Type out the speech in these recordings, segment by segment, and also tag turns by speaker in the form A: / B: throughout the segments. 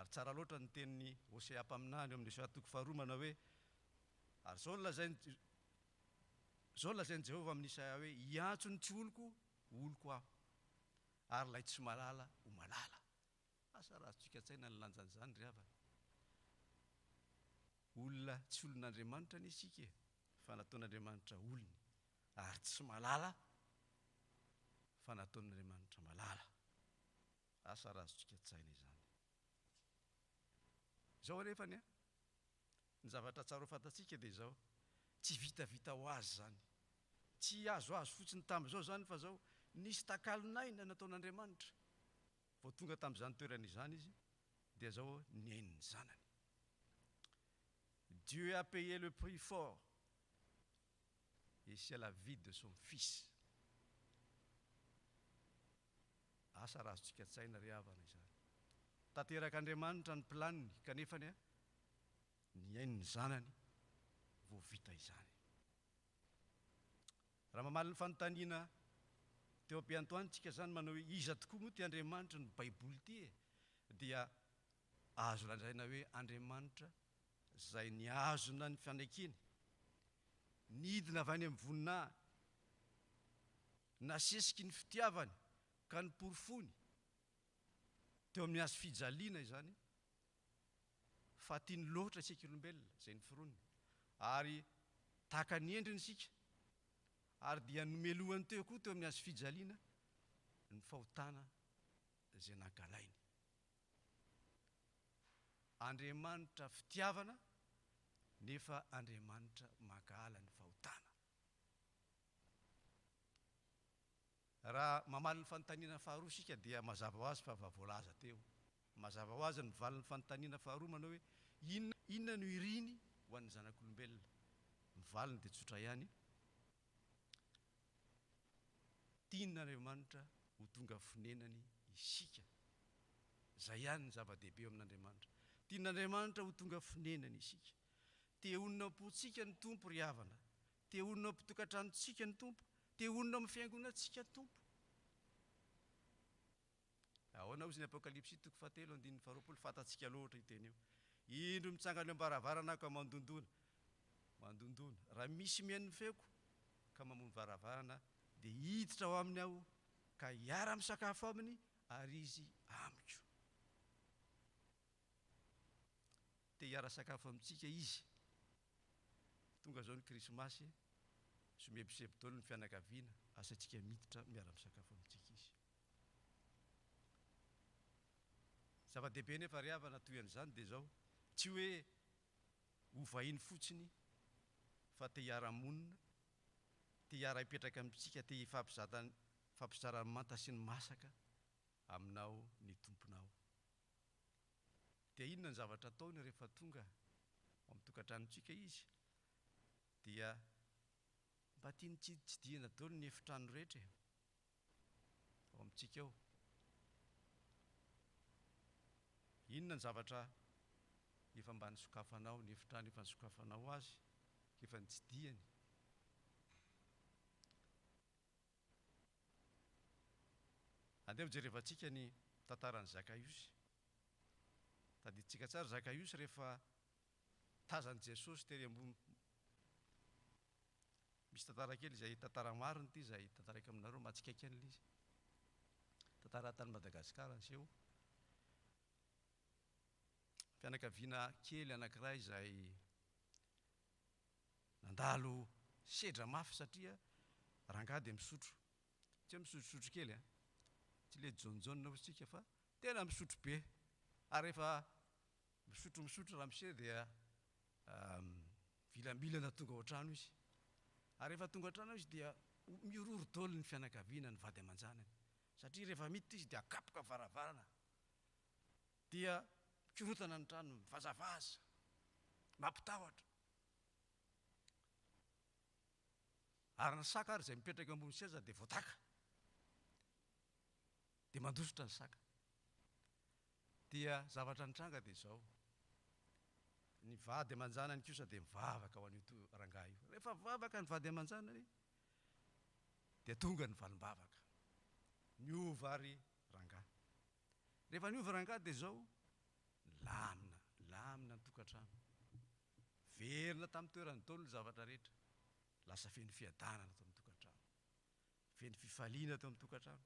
A: ary tsara loatra ny tenin'ny Hosea mpaminany amin'ny sahatoko faharoa manao hoe ary zao lazainy Jehovah amin'ny Isaia hoe hiantso ny tsy oloko aho ary lay tsy malala ho malala. Asa raha tsika tsaina ny lanjan'izany ry havana. Olona tsy olon'Andriamanitra ny isika fa nataon'Andriamanitra olony, ary tsy malala fa nataon'Andriamanitra malala. Asa raha tsika tsaina izany. Zao anefany ny zavatra tsara ho fantatsika dia zao, tsy vitavita ho azy zany, tsy azo fotsiny tamin'izao zany fa zao nisy takalonaina nataon'Andriamanitra vao tonga tamin'izany toerana izany izy, dia zao niain'ny zanany. Dieu a payé le prix fort et c'est la vie de son fils. Asa raha azontsika tsaina ry havana izany. Tanterak'Andriamanitra ny planiny kanefany niain'ny zanany vao vita izany. Raha mamaly ny fanontaniana teo am-piantoantsika zany manao hoe iza tokoa moa ty Andriamanitra ny baiboly ty dia azo lanjaina hoe Andriamanitra zay niazona ny fianakiny, nidina avy any amin'ny voninahiny, nasesiky ny fitiavany ka niporofony teo amin'ny hazo fijaliana izany, fa tiany loatra isika olombelona zay niforoniny, ary tahaka ny endriny isika, ary dia nomelohany teo koa teo amin'ny hazo fijaliana ny fahotana zay nankalainy. Andriamanitra fitiavana nefa Andriamanitra mankahala ny fahotana. Raha mamaly ny fanontaniana faharoa sika dia mazava ho azy fa voalaza teo. Mazava ho azy ny mivaly ny fanontaniana faharoa manao hoe inona no iriny ho an'ny zanak'olombelona. Mivaliny dia tsotra ihany. Tian'Andriamanitra ho tonga fonenany isika. Zay ihany ny zava-dehibe eo amin'Andriamanitra. Tian'Andriamanitra ho tonga fonenany isika. Te honona am-potsika ny tompo ry havana, te honona am-pitokantranotsika ny tompo, te honona amin'ny fiangonantsika ny tompo. Ahoana hozy ny Apokalipsy 7:20 fantatsika loatra iteny eo. Indro mitsangana eo am-baravarana ka mandondona. Raha misy mihaino ny feoko ka mamono varavarana dia hiditra ao aminy aho ka hiara-misakafo aminy ary izy amiko. Te hiara-sakafo amintsika izy. Tonga zao ny Krismasy, somebiseby ny fianakaviana, asantsika miditra miara-misakafo amintsika izy. Zava-dehibe nefa ry havana toy an'izany dia zao, tsy hoe ho vahiny fotsiny fa te hiara-monina, te hiara-hipetraka amintsika, te hifampizara ny manta sy ny masaka aminao ny tomponao. Dia inona ny zavatra ataony rehefa tonga ao amin'ny tokantranontsika izy? Dia mba tia nitsiditsidihana daholo ny efitrano rehetra ao amintsika ao. Inona ny zavatra efa mba nisokafanao, ny efitrano efa nisokafanao azy, efa nitsidihany? Andeha hojerevantsika ny tantaran'i Zakaiosy. Tadiditsika tsara Zakaiosy rehefa tazan'i Jesosy tery ambony. Misy tantara kely izay tantara mariny ity izay tantaraka aminareo matsikaiky an'ilay izy. Tantara tany Madagasikara aseho. Fianakaviana kely anankiray izay nandalo sedra mafy satria rangady misotro. Tsy hoe misotrosotro kely tsy le jonjona hotsika fa tena misotro be. Ary rehefa misotro ramose dia vilambilana tonga ao an-trano izy. Ary rehefa tonga an-trano izy dia miororo daholo ny fianakaviana, ny vady aman-janany. Satria rehefa miditra izy dia akapoka varavarana. Dia mikorotana ny trano, mivazavaza, mampitahotra. Ary ny saka ary izay mipetraka ambony seza dia voataka. Dia mandositra ny saka. Dia zavatra nitranga dia zao. Ny vady aman-janany kosa dia mivavaka ho an'io rangahy io. Rehefa mivavaka ny vady aman-janany dia tonga ny valim-bavaka. Miova ary rangahy. Rehefa niova rangahy dia zao lamina ny tokantrano. Verina tamin'ny toerany taolo ny zavatra rehetra. Lasa feno fiadanana tao amin'ny tokantrano. Feno fifaliana tao amin'ny tokantrano.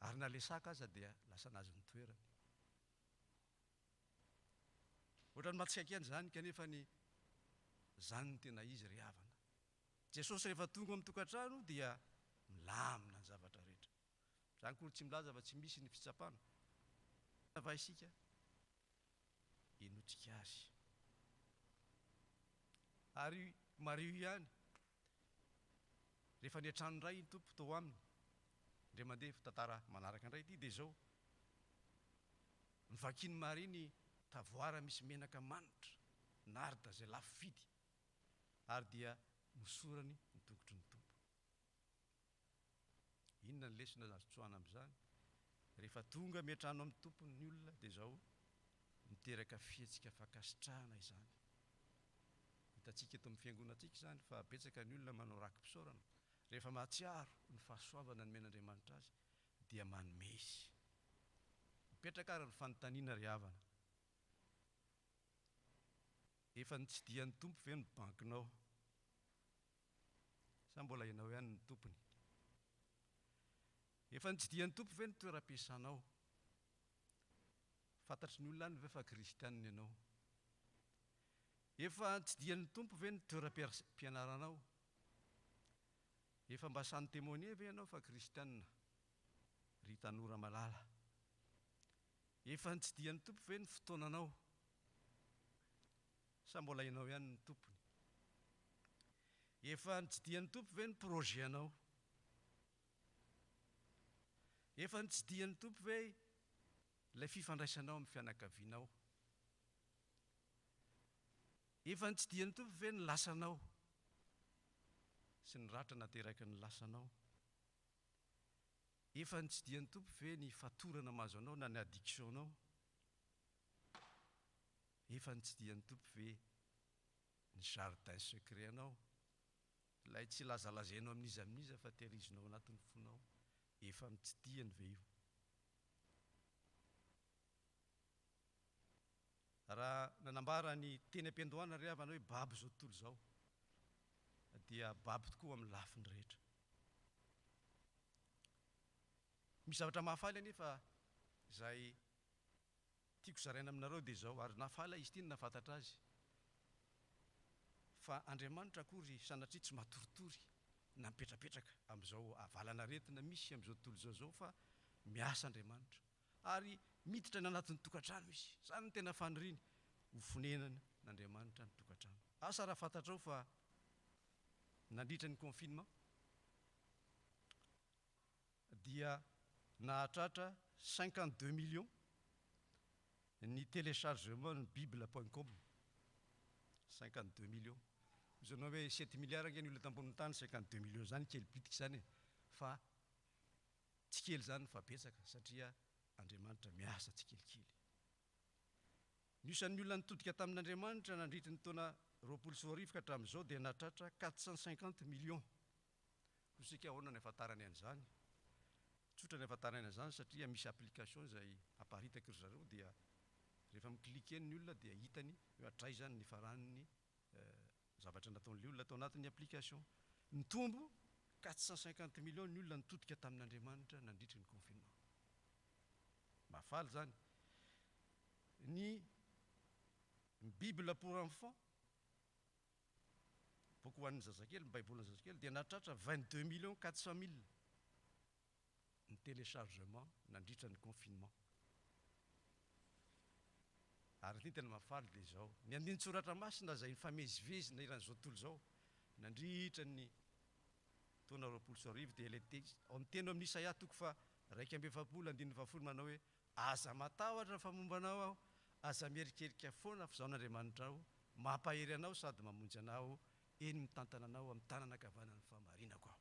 A: Ary na lesaka aza dia lasa nazy ny toerany. Ohatrany mahatsikaiky an'izany kanefa ny zany ny tena izy ry havana. Jesosy rehefa tonga amin'ny tokantrano dia milamina ny zavatra rehetra. Zany koa tsy milaza fa tsy misy ny fitsapana. Va isika inotrika azy. Ary Maria ihany rehefa ny an-trano iray ny tompo tao aminy, ndre mandeha tantara manaraka indray ity dia izao nivakian'i Maria ny tavoara misy menaka manitra narda izay lafo vidy, ary dia nosorany ny tongotry ny tompo. Inona ny lesona azo tsoahana amin'izany? Rehefa tonga miantrano amin'ny tompony ny olona dia izao miteraka fihetsika fankasitrahana izany. Hitantsika eto amin'ny fiangonantsika izany fa betsaka ny olona manao rakim-pisaorana. Rehefa mahatsiaro ny fahasoavana ny men'Andriamanitra azy dia manome izy. Mipetraka ary ny fanontaniana ry havana. Efa nitsidihan'ny tompo ve ny bankinao? Sa mbola ianao ihany ny tompony? Efa nitsidihan'ny tompo ve ny toeram-piasanao? Fantatry ny olona any ve fa kristianina ianao? Efa nitsidihan'ny tompo ve ny toeram-pianaranao? Efa mba sany témoigner ve ianao fa kristianina? Ry tanora malala. Efa nitsidihan'ny tompo ve ny fotoananao? Sa mbola ianao ihany ny tompony? Efa nitsidihan'ny tompo ve ny projet-anao? Efa nitsidihan'ny tompo ve ilay fifandraisanao amin'ny fianakavianao? Efa nitsidihan'ny tompo ve ny lasanao sy ny ratra nateraky ny lasanao? Efa nitsidihan'ny tompo ve ny fatorana mahazo anao na ny addiction-nao? Efa nitsidihan'ny tompo ve ny jardin secret anao? Ilay tsy lazalazainao amin'iza fa tehirizinao anatin'ny fonao. Efa nitsidihany ve io? Raha nanambara ny teny am-piandohana ry havana hoe babo izao tontolo izao, dia babo tokoa amin'ny lafiny rehetra. Misy zavatra mahafaly anefa izay tiako zaraina aminareo dia izao, ary nahafaly izy ity ny nafantatra azy. Fa Andriamanitra akory sanatria tsy matoritory na mipetrapetraka amin'izao avalana aretina misy amin'izao tontolo izao fa miasa Andriamanitra. Ary miditra ny anatin'ny tokantrano izy. Izany no tena faniriany, ho fonenana n'Andriamanitra ny tokantrano. Asa raha fantatrao fa nandritra ny confinement dia nahatratra 52 millions ny téléchargement ny bible.com. 52 millions. Izanao hoe 7 milliards ange ny olona tambonin'ny tany, 52 millions zany kely bitika zany e. Fa tsy kely zany fa betsaka satria Andriamanitra miasa tsikelikely. Ny isan'ny olona nitodika tamin'Andriamanitra nandritra ny taona 2024 ka hatramin'izao dia nahatratra 450 millions. Isika ahoana ny ahafantarany an'izany? Tsotra ny ahafantarany an'izany satria misy application izay aparitaka ry zareo dia rehefa miklika eny ny olona dia hitany hoe hatraizany ny faran'ny zavatra nataon'ilay olona tao anatin'ny application. Ny tombo 450 millions ny olona nitodika tamin'Andriamanitra nandritra ny confinement. Mahafaly zany. Ny Bible pour enfants, boky ho an'ny zazakely, ny baibolin'ny zazakely dia nahatratra 22 millions 400 000 ny téléchargement nandritra ny confinement. Ary ny tena mahafaly dia izao. Ny andinin-tsoratra masina izay nifamezivezina eran'izao tontolo izao nandritra ny taona 2024 dia ilay amin'ny teny amin'ny Isaia toko fa 1:7 manao hoe aza matahotra fa mombanao aho, aza mierikerika foana fizaon'Andriamanitra aho, mampahery anao sady mamonjy anao, eny mitantana anao amin'ny tanana ankavanany famarinako aho.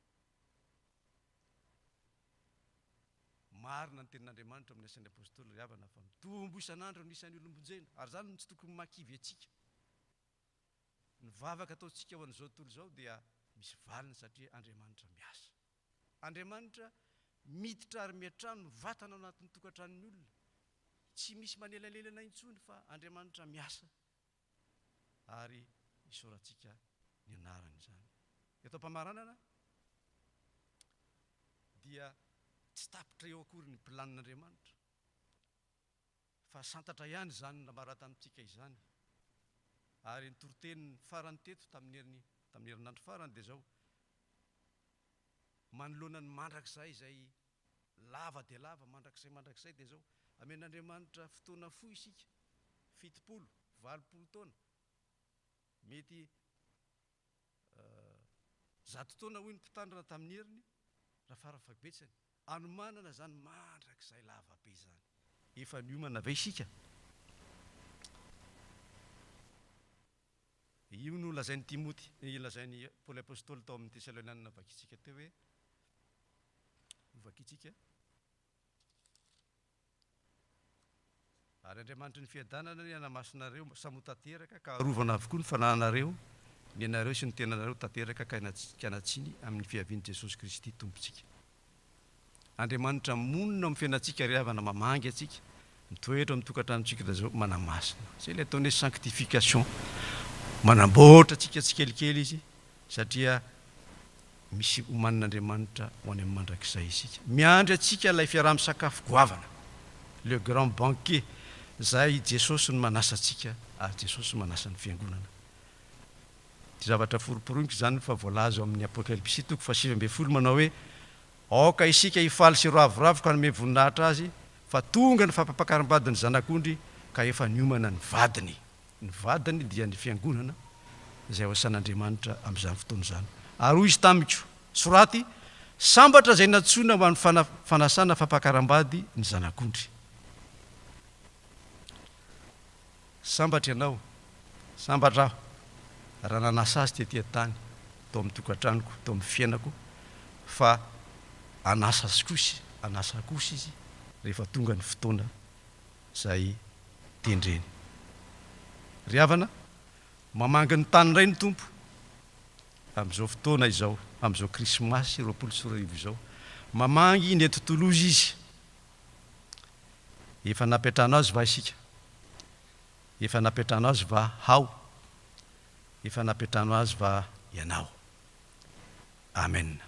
A: Marina ny tenin'Andriamanitra amin'ny asan'ny apôstôly ry havana fa mitombo isan'andro ny isan'ny olombonjena, ary zany no tsy tokony makivy antsika. Ny vavaka ataontsika ho an'izao tontolo izao dia misy valiny satria Andriamanitra miasa. Andriamanitra miditra ary miantrano vatana ao anatin'ny tokantranon'ny olona. tsy misy manelalelana intsony fa Andriamanitra miasa ary isaorantsika ny anarany zany. Eto am-pamaranana dia tsy tapitra eo akory ny planin'Andriamanitra fa santatra ihany zany namaran-tamintsika izany. Ary ny toroteny farany teto tamin'ny herinandro farany dia zao: manoloana ny mandrakizay izay lava dia lava, mandrakizay dia zao: amen'Andriamanitra fotoana fohy isika, 70, 80 taona, mety 100 taona hoy ny mpitandrina tamin'ny heriny raha fara-fahabetsany, anomanana zany mandrakizay lava be zany. Efa niomana ve isika? Io no lazain'ny Timoty, lazain'ny Paoly apôstôly tao amin'ny Tesalonianina vakitsika teo hoe: vakitsika ary Andriamanitra ny fiadanana ny hanamasinareo samotanteraka ka arovana avokoa ny fanahinareo, ny anareo sy ny tenanareo tanteraka ka hanatsiny amin'ny fiavian'i Jesosy Kristy tompontsika. Andriamanitra monina amin'ny fiainantsika ry havana, mamangy atsika, mitoetra amin'ny tokantranontsika da zao manamasina. Zay ilay ataony hoe sanctification, manamboatra atsika tsikelikely izy, satria misy omanin'Andriamanitra ho any amin'ny mandrakizay isika. Miandry atsika ilay fiaraha-misakafo goavana, le grand banquet, zay Jesosy no manasa atsika ary Jesosy no manasa ny fiangonana. Ty zavatra foroporonika zany fa voalaza amin'ny Apokalipsy 7:20 manao hoe: aoka isika hifaly sy ravoravo ka hanome voninahitra azy, fa tonga ny fampapakaram-badiny zanak'ondry ka efa niomana ny vadiny. Ny vadiny dia ny fiangonana izay ho asan'Andriamanitra amin'izany fotoana izany. Ary hoy izy tamiko: soraty, sambatra izay natsoina ho an'ny fanasana fampakaram-bady ny zanak'ondry. Sambatra ianao, sambatra aho raha nanasa azy tetỳ tany, tao amin'ny tokantranoko, tao amin'ny fiainako, fa anasa kosa izy rehefa tonga ny fotoana izay tendreny. Ry havana, mamangy ny tany iray ny tompo amin'izao fotoana izao, amin'izao krismasy 24 izao, mamangy ny tontolo izy. Efa napetrahana azy va isika? Efa napetrahana azy va hao? Efa napetrahana azy va ianao? Amen.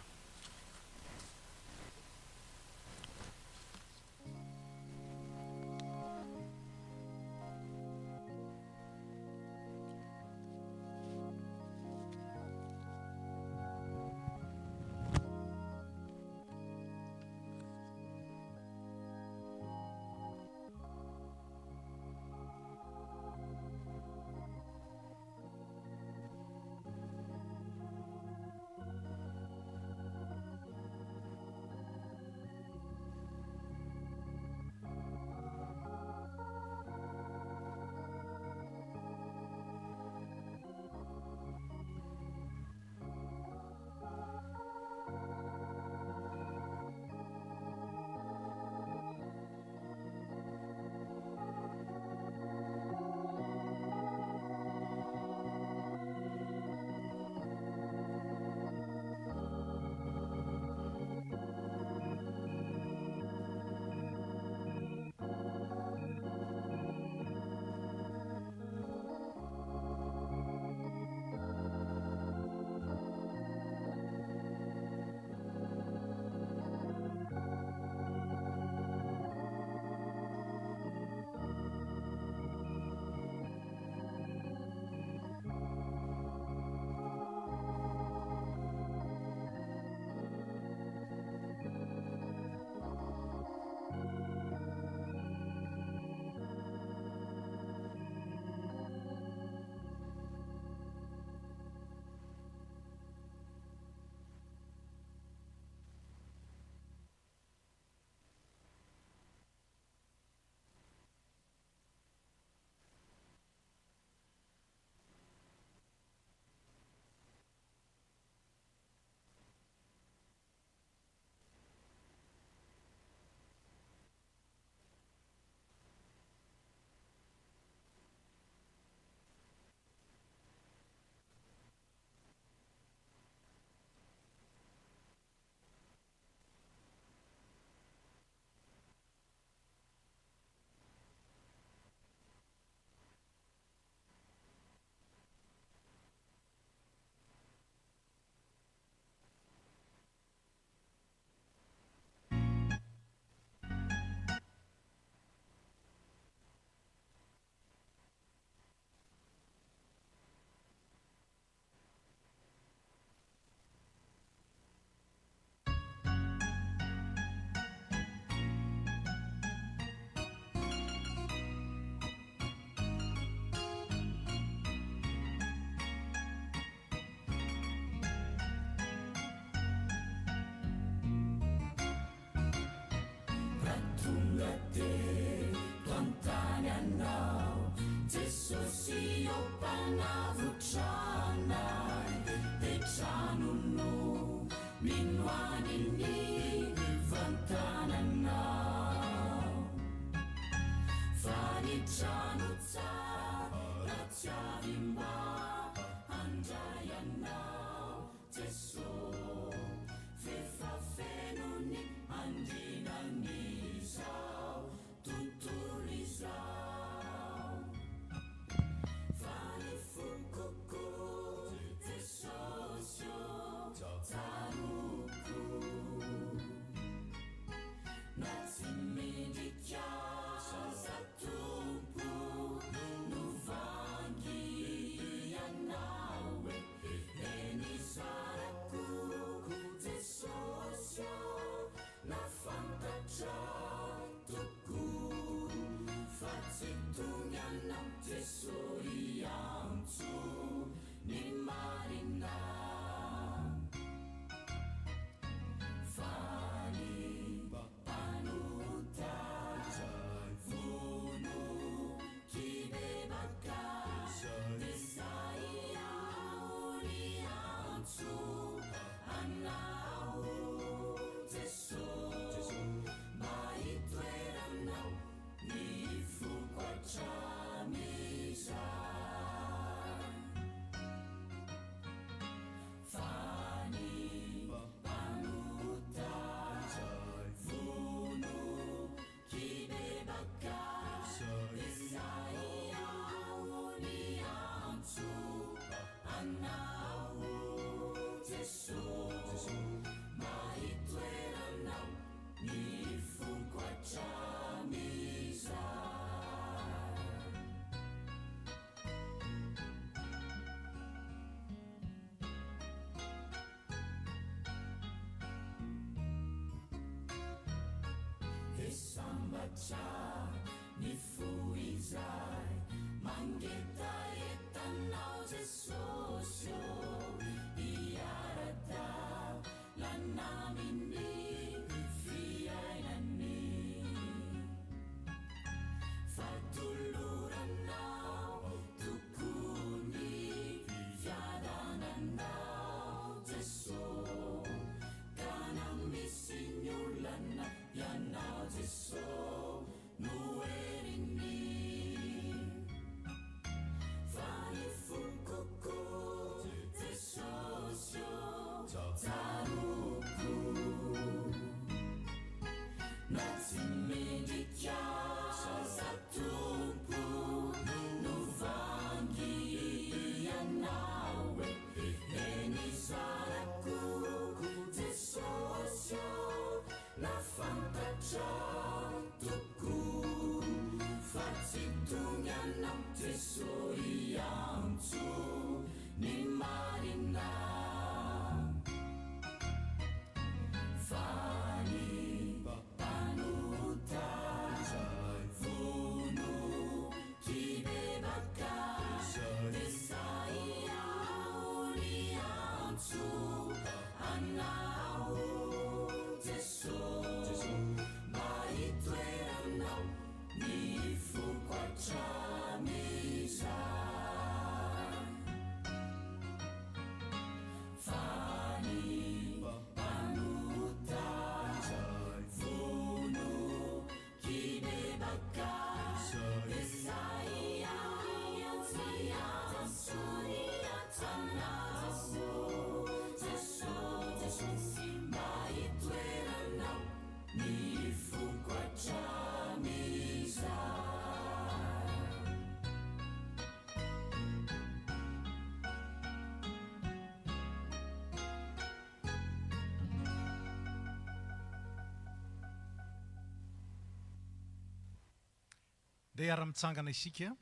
B: Dia hiara-mitsangana isika,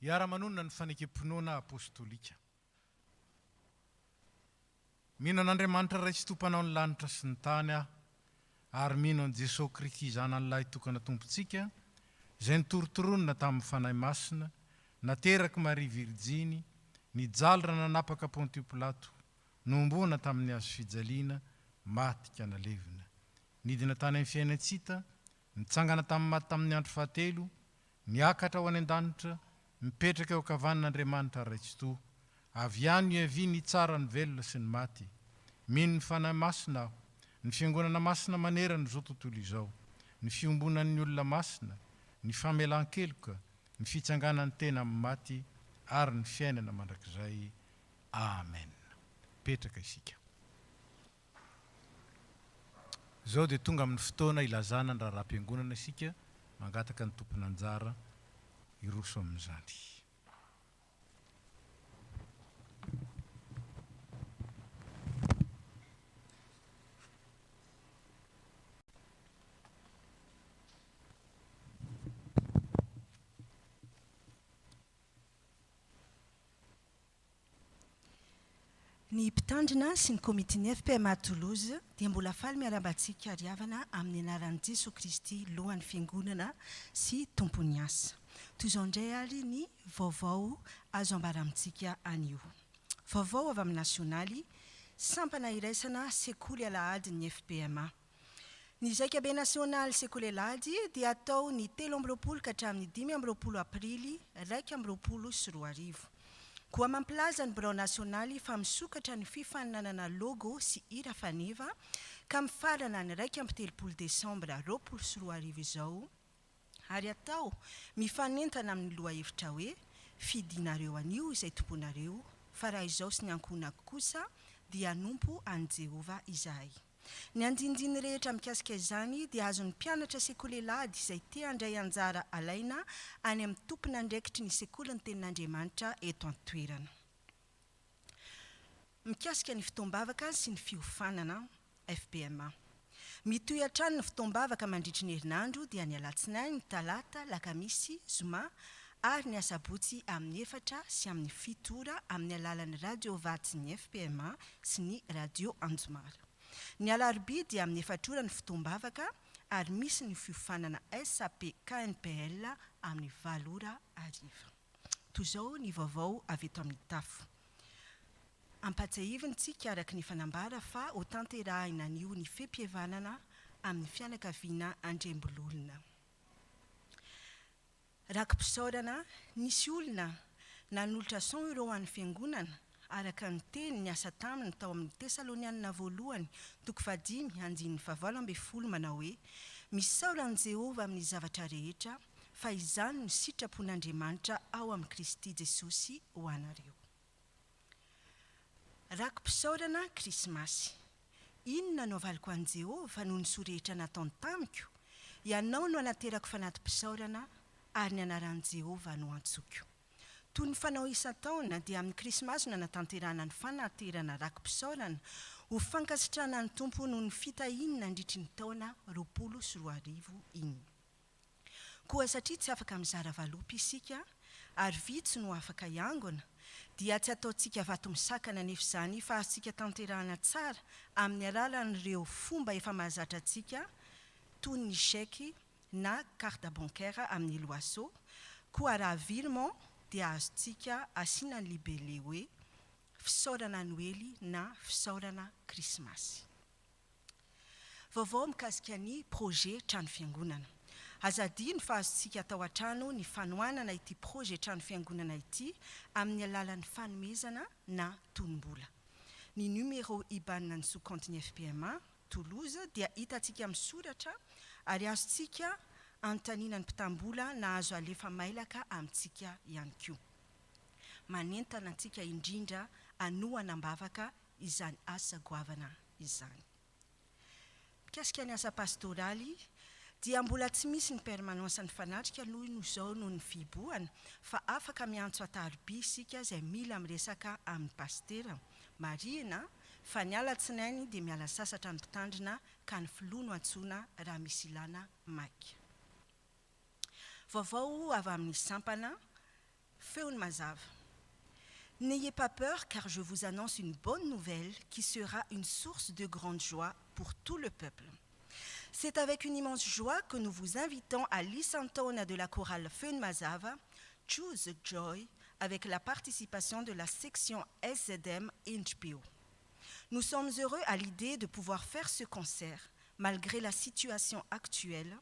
B: hiara-manonina ny fanekem-pinoana apôstôlika. Mino an'Andriamanitra iray tsy tompanao ny lanitra sy ny tany aho, ary mino an' Jesosy Kristy zanany lahy tokana tompontsika, izay nitorotoronina tamin'ny fanahy masina, nateraky Maria Virjiny, nijalona nanapaka Pontio Pilato, nombona tamin'ny hazo fijaliana, maty ka nalevina. Nidina tany amin'ny fiainantsika, nitsangana tamin'ny maty tamin'ny andro fahatelo, niakatra ho any an-danitra, mipetraka eo ankavan'Andriamanitra raitsotoa. Avy any avy ny tsara ny velona sy ny maty. Mino ny fanahy masina aho, ny fiangonana masina manerana izao tontolo izao, ny fiombonan'ny olona masina, ny famelan-keloka, ny fitsanganan'ny tena amin'ny maty, ary ny fiainana mandrakizay. Amen. Petraka isika. Zao dia tonga amin'ny fotoana ilazana ny raharaham-piangonana isika, mangataka ny tompony anjara hiroso amin'izany.
C: Ny mpitandrina sy ny komitin'ny FPMA Toulouse dia mbola faly miara-batsika ariavana amin'ny anaran'i Jesosy Kristy lohan'ny fiangonana sy tompony asa. Toy izao indray ary ny vaovao azo ambara amintsika anio. Vaovao avy amin'ny nasionaly, sampana iraisana sekoly alahady ny FPMA. Ny zaikabe nasionaly sekoly alahady dia atao ny 3 amby roapolo ka hatramin'ny 5 amby roapolo aprily 1 amby roapolo sy 2 arivo. Koa mampilaza ny birao nasionaly fa misokatra ny fifaninanana logo sy hira faneva ka mifarana ny 1 amby telopolo desambra 20 sy 2 arivo izao, ary atao mifanentana amin'ny loha hevitra hoe fidinareo anio izay tomponareo, fa raha izao sy ny ankonako kosa dia nompo an Jehova izahay. Ny andindiny rehetra mikasika izany dia azon'ny mpianatra sekoly alahady izay te handray anjara alaina any amin'ny tompona andraikitry ny sekoly ny tenin'Andriamanitra eto an-toerana. Mikasika ny fitoam-bavaka sy ny fiofanana FPMA. Mitohy hatrany ny fitoam-bavaka mandritry ny herinandro dia ny alatsinainy, ny talata, lakamisy, zoma ary ny asabotsy amin'ny 4 sy amin'ny 7 ora amin'ny alalan'ny radio vatsy ny FPMA sy ny radio Anjomara. Ny alarobia dia amin'ny 4 ora ny fitoam-bavaka ary misy ny fiofanana SAP KNPL amin'ny 4 ora hariva. Toy izao ny vaovao avy eto amin'ny tafo. Ampatsahiviny tsika araka ny fanambara fa ho tanterahina anio ny fempihevanana amin'ny fianakaviana andrembololona. Rakim-pisaorana, nisy olona nanolotra 100 euro an'ny fiangonana araka ny teny ny asa taminy tao amin'ny Tesalonianina voalohany 5:9 manao hoe misaoran'i Jehova amin'ny zavatra rehetra fa izany no sitrapon'Andriamanitra ao amin'ny Kristy Jesosy ho anareo. Rakim-pisaorana Krismasy. Inona no avaliko an'i Jehova noho ny sorehetra nataony tamiko? Ianao no anaterako fanatim-pisaorana ary ny anaran'i Jehova no antsoko. Toy ny fanao isan-taona dia amin'ny Krismasy no anatanterana ny fanaterana rakim-pisaorana ho fankasitrana ny tompo noho ny fitahinana nandritry ny taona 20 sy 2 arivo iny. Koa satria tsy afaka mizara valopy isika ary vitsy no afaka iangona, dia tsy ataontsika vato misakana nefa izany fa azontsika tanterahana tsara amin'ny alalan'ireo fomba efa mahazatra antsika toy ny chèque na carte bancaire amin'ny loaseau. Koa raha virement dia azontsika asiana ny libellé hoe fisaorana Noely na fisaorana Krismasy. Vaovao mikasika ny projet trano fiangonana. Azadino fa azontsika atao an-trano ny fanohanana ity projet trano fiangonana ity amin'ny alalan'ny fanomezana na tonom-bola. Ny numéro IBAN ny sous-compte ny FPMA Toulouse dia hitantsika misoratra ary azontsika antanina ny mpitam-bola na azo alefa mailaka amintsika ihany koa. Manentana antsika indrindra anohana mbavaka izany asa goavana izany. Mikasika ny asa pastoraly dia mbola tsy misy ny permanence ny fanatrika noho izao noho ny fiboahana fa afaka miantso atarobia isika izay mila miresaka amin'ny pastera. Marihana fa ny alatsinainy dia miala sasatra ny mpitandrina ka ny filoha no antsoina raha misy ilana maika. Vaovao avy amin'ny sampana, feony mazava. N'ayez pas peur car je vous annonce une bonne nouvelle qui sera une source de grande joie pour tout le peuple. C'est avec une immense joie que nous vous invitons à l'Isantona de la chorale Feun Mazava, Choose Joy, avec la participation de la section SZM NGPO. Nous sommes heureux à l'idée de pouvoir faire ce concert, malgré la situation actuelle,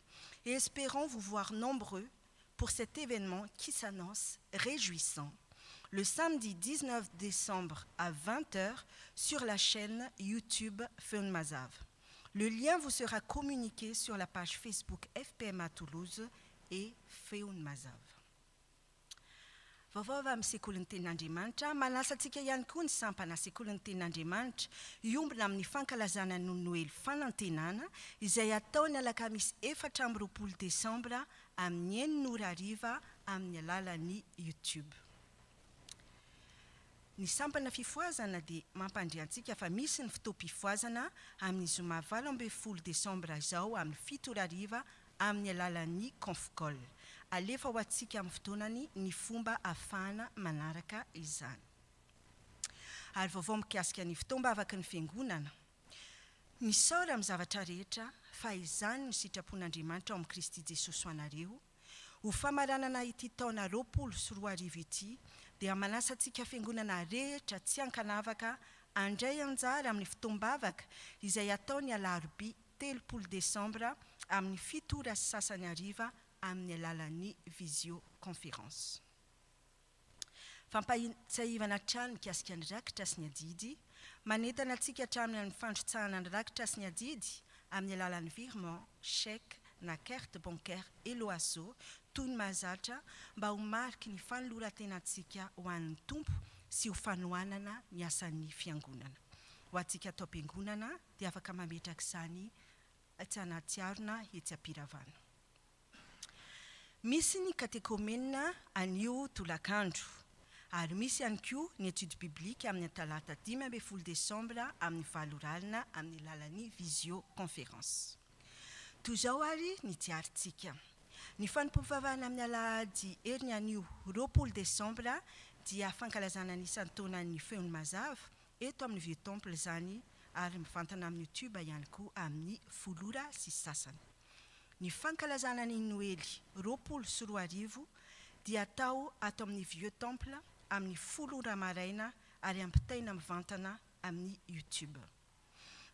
C: et espérons vous voir nombreux pour cet événement qui s'annonce réjouissant, le samedi 19 décembre à 20h sur la chaîne YouTube Feun Mazav. Le lien vous sera communiqué sur la page Facebook FPMA Toulouse et Feun Mazav. Vaovao amin'ny sekoly ny tenin'Andriamanitra, manasa antsika ihany koa ny sampana sekoly ny tenin'Andriamanitra iombona amin'ny fankalazana ny Noely fanantenana izay ataony alakamisy 24 Desambra amin'ny 9:00 amin'ny alalan'ny YouTube. Ny sampana fifoazana dia mampandriantsika fa misy ny fotoam-pifoazana amin'ny zoma 20 Desambra izao amin'ny 7:00 amin'ny alalan'ny Confcol. Alefa ho antsika amin'ny fotoanany ny fomba ahafahana manaraka izany. Ary vaovao mikasika ny fitoam-bavaka ny fiangonana. Misaora amin'ny zavatra rehetra fa izany no sitrapon'Andriamanitra ao amin'ny Kristy Jesosy ho anareo. Ho famaranana ity taona 2024 ity dia manasa antsika fiangonana rehetra tsy ankanavaka andray anjara amin'ny fitoam-bavaka izay ataony alarobia 30 Desambra amin'ny 7:30 amin'ny alalan'ny visioconférence. Fampahitsahivana trano mikasika ny rakitra sy ny adidy, manentana antsika hatramin'ny amin'ny fandrotsahana ny rakitra sy ny adidy amin'ny alalan'ny virement, chèque na carte bancaire et loaseau toy ny mahazatra mba ho mariky ny fanoloran-tenantsika ho an'ny tompo sy ho fanohanana ny asan'ny fiangonana. Ho antsika atao am-piangonana dia afaka mametraka izany tsy anaty arona etsy am-piravana. Misy ny katekomenina anio tolakandro, ary misy ihany koa ny étude biblique amin'ny talata 15 Desambra amin'ny 7:00 amin'ny alalan'ny visioconférence. Toy izao ary ny diarintsika. Ny fanompoam-pivavahana amin'ny alahady heriny anio 20 Desambra dia fankalazana ny isan-taonan'ny Feon Mazav eto amin'ny Vieux Temple izany ary mivantana amin'ny YouTube ihany koa amin'ny 10:00. Ny fankalazana ny Noely 2024 dia atao ato amin'ny Vieux Temple amin'ny 10:00 maraina ary ampitaina mivantana amin'ny YouTube.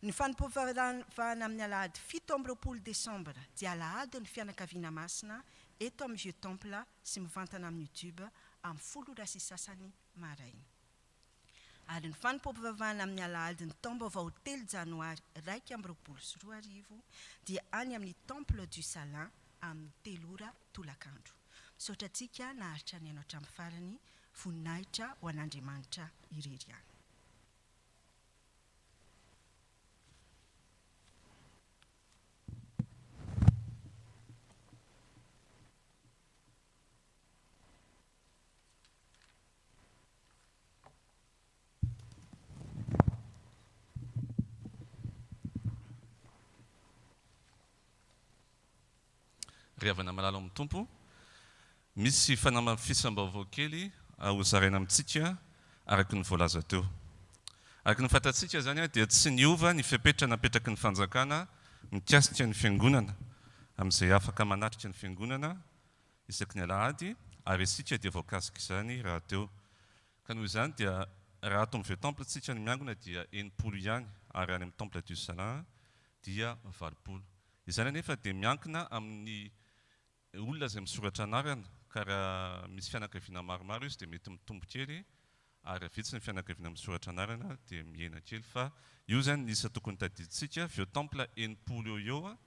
C: Ny fanompoam-pivavahana amin'ny alahady 17 Desambra dia alahady ny fianakaviana masina eto amin'ny Vieux Temple sy mivantana amin'ny YouTube amin'ny 10:00 maraina. Ary ny fanompoam-pivavahana amin'ny alahady ny taom-baovao 3 Janoary 2024 dia any amin'ny Temple du Salin amin'ny 3:00 tolakandro. Misaotra antsika naharitra ny ianao hatramin'ny farany, voninahitra ho an'Andriamanitra irery ihany.
D: Ry havana malala amin'ny tompo, misy fanamafisam-baovao kely hozaraina amintsika araky ny voalaza teo. Araky ny fantatsika zany dia tsy niova ny fepetra napetraky ny fanjakana mikasika ny fiangonana amin'izay afaka manatrika ny fiangonana isaky ny alahady ary isika dia voakasika izany raha teo. Ka noho izany dia raha ato amin'ny Vieux Temple tsika ny miangona dia 80 ihany ary any amin'ny Temple du Salin dia 20. Izany anefa dia miankina amin'ny olona izay misoratra anarana, ka raha misy fianakaviana maromaro izy dia mety mitombo kely ary vitsy ny fianakaviana misoratra anarana dia mihena kely fa io zany ny isa tokony tadidintsika Vieux Temple 80 eo,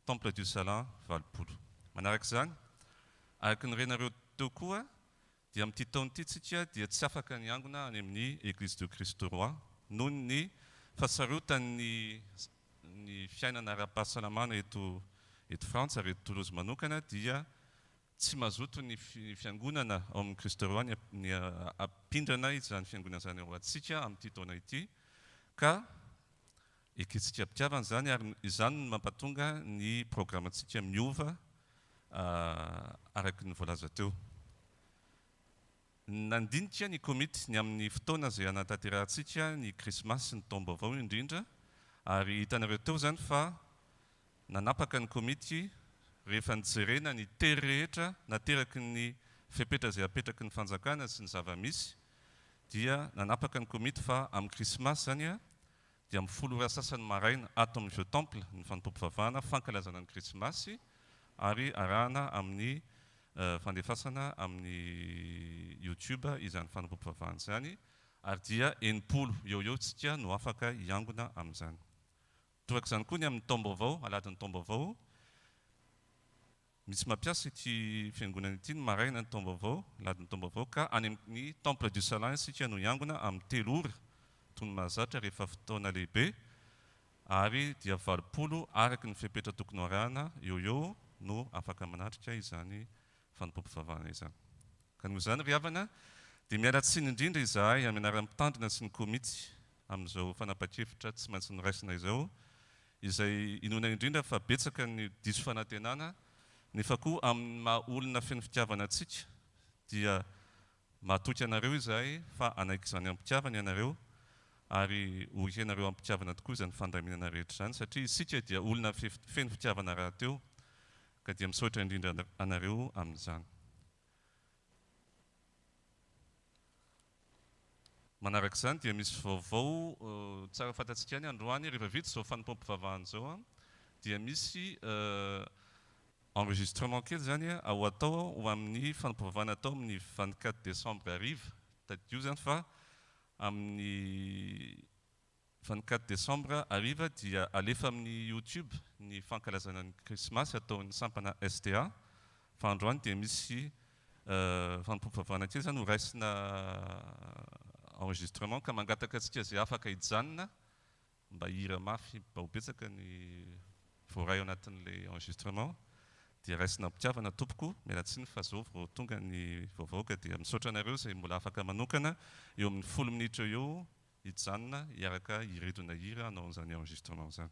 D: Temple du Salin 20. Manaraka izany, araka ny renareo teo koa dia amin'ity taona ity tsika dia tsy afaka niangona any amin'ny Église de Christ Roi noho ny fahasarotan'ny fiainana ara-pahasalamana eto Frantsa ary eto Toulouse manokana dia tsy mazoto ny fiangonana ao amin'ny Christ Roi ny ampindrana izany fiangonana izany ao antsika amin'ity taona ity ka eketsika mpitiavana zany ary izany no mampatonga ny programantsika miova araky ny voalaza teo. Nandinika ny komity ny amin'ny fotoana izay anatanterantsika ny Krismasy ny taom-baovao indrindra ary hitanareo teo zany fa nanapaka ny komity rehefa nijerena ny tery rehetra nateraky ny fepetra izay apetraky ny fanjakana sy ny zava-misy dia nanapaka ny komity fa amin'ny Krismasy zany dia amin'ny 10:00 maraina ato amin'ny Vieux Temple ny fanompoam-pivavahana fankalazana ny Krismasy ary arahana amin'ny fandefasana amin'ny YouTube izany fanampam-pivavahana izany ary dia 80 eo tsika no afaka hiangona amin'izany. Toaka izany koa ny amin'ny taom-baovao, aladin'ny taom-baovao, misy mampiasa ity fiangonana ity ny maraina ny taom-baovao, aladin'ny taom-baovao ka any amin'ny Temple du Salin isika no hiangona amin'ny 3 ora toy ny mahazatra rehefa fotoana lehibe ary dia 20 araky ny fepetra tokony arahana eo no afaka manatrika izany fanampam-pivavahana izany. Ka noho izany ry havana dia miala tsiny indrindra izahay amin'ny anaran'ny mpitandrina sy ny komity amin'izao fanapa-kevitra tsy maintsy noraisina izao, izay inona indrindra fa betsaka ny diso fanantenana nefa koa amin'ny maha olona feno fitiavana antsika dia mahatoky anareo izahay fa anaiky izany amin'ny mpitiavana ianareo ary ohenareo amin'ny mpitiavana tokoa izany fandaminana rehetra izany satria isika dia olona feno fitiavana rahateo ka dia misaotra indrindra anareo amin'izany. Manaraka izany dia misy vaovao tsara fantatsika any androany rehefa vita izao fanampam-pivavahana izao dia misy enregistrement kely zany ao atao ho amin'ny fanampam-pivavahana atao amin'ny 24 décembre ariva tadio zany fa amin'ny 24 décembre ariva dia alefa amin'ny YouTube ny fankalazana ny Krismasy ataon'ny sampana STA fa androany dia misy fanampam-pivavahana kely zany ho raisina enregistrement ka mangataka antsika izay afaka hijanona mba hira mafy mba ho betsaka ny voaray ao anatin'ilay enregistrement dia raisina mpitiavana tompoko mialatsiny fa zao vao tonga ny vaovao ka dia misaotra anareo izay mbola afaka manokana eo amin'ny 10 minitra eo hijanona hiaraka hiredona hira hanao an'izany enregistrement izany.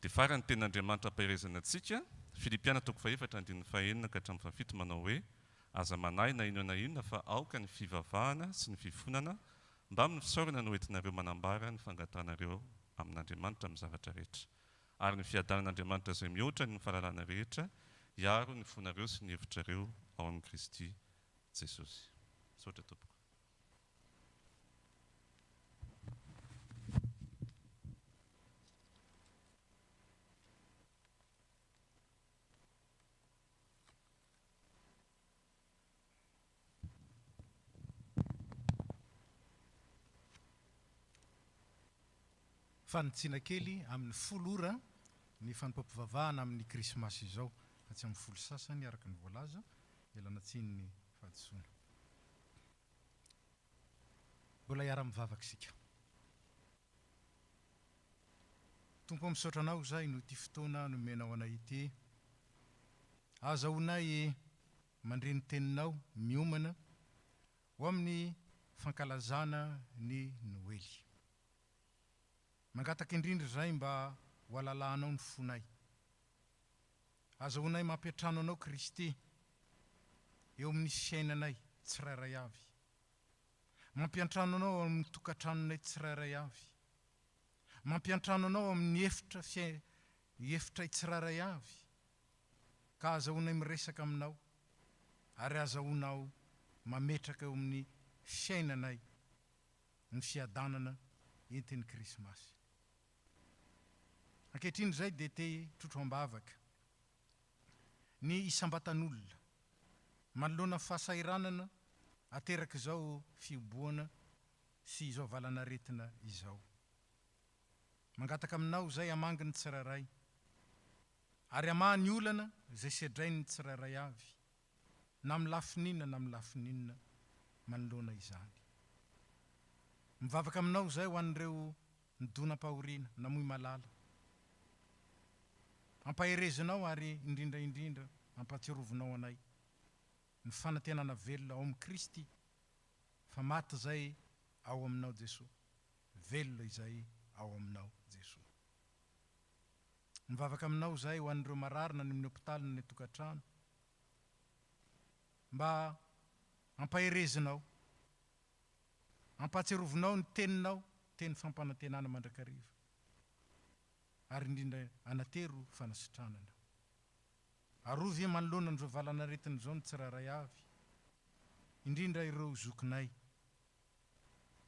D: Dia farany ten'Andriamanitra ampahirezana antsika Filipiana 4:4-5 ka hatramin'ny 7 manao hoe aza manahy na inona fa aoka ny fivavahana sy ny fifonana mba amin'ny fisaorana no entinareo manambara ny fangatanareo amin'Andriamanitra amin'ny zavatra rehetra ary ny fiadanan'Andriamanitra izay mihoatra ny fahalalana rehetra hiaro ny fonareo sy ny hevitrareo ao amin'ny Kristy Jesosy. Misaotra tompoko.
B: Fanitsiana kely amin'ny 10 ora ny fanampam-pivavahana amin'ny Krismasy izao fa tsy amin'ny 10 sasany araka ny voalaza elana tsiny ny fahadisoana. Mbola hiara-mivavaka isika. Tompo misaotra anao izahay no ity fotoana nomenao anay ity. Azahoanay mandre ny teninao miomana ho amin'ny fankalazana ny Noely. Mangataka indrindra izay mba ho alalanao ny fonay. Azahoanay mampiatrano anao Kristy eo amin'ny fiainanay tsirairay avy. Mampiantrano anao amin'ny tokantranonay tsirairay avy. Mampiantrano anao amin'ny efitray tsirairay avy. Ka azahoanay miresaka aminao ary azahoanao mametraka eo amin'ny fiainanay ny fiadanana entin'ny Krismasy. Ankehitriny izay dia te trotro ambavaka ny isambatan'olona manoloana fahasairanana ateraka izao fiboana sy izao valana retina izao. Mangataka aminao izay hamangy ny tsirairay ary hamaha ny olana izay sedrainy ny tsirairay avy na amin'ny lafininna na amin'ny lafininna manoloana izany. Mivavaka aminao izay ho an'ireo nidonam-pahoriana namoy malala. Ampaherezinao ary indrindra ampatsirovinao anay ny fanantenana velona ao amin'ny Kristy fa maty izay ao aminao Jesosy, velona izay ao aminao Jesosy. Mivavaka aminao izay ho an'ireo mararina ny amin'ny hopitaly ny tokantrano mba ampaherezinao, ampatsirovinao ny teninao, teny fampanantenana mandrakariva ary indrindra anatero fanasitranana. Arovy manoloana n'izao valana retina izao ny tsirairay avy, indrindra ireo zokinay,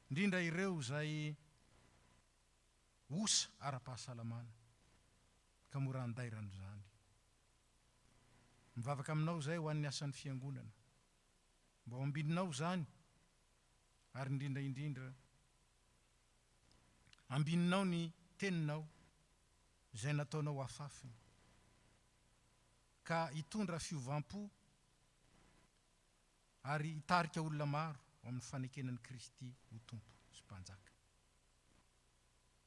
B: indrindra ireo izay osa ara-pahasalamana. ka mora andairana zany. Mivavaka aminao zay ho an'ny asan'ny fiangonana. Mba ho ambidinao zany, ary indrindra ambidinao ny teninao zay nataonao afafiny, ka hitondra fiovam-po ary hitarika olona maro amin'ny fanekenan'i Kristy ho tompo sy mpanjaka.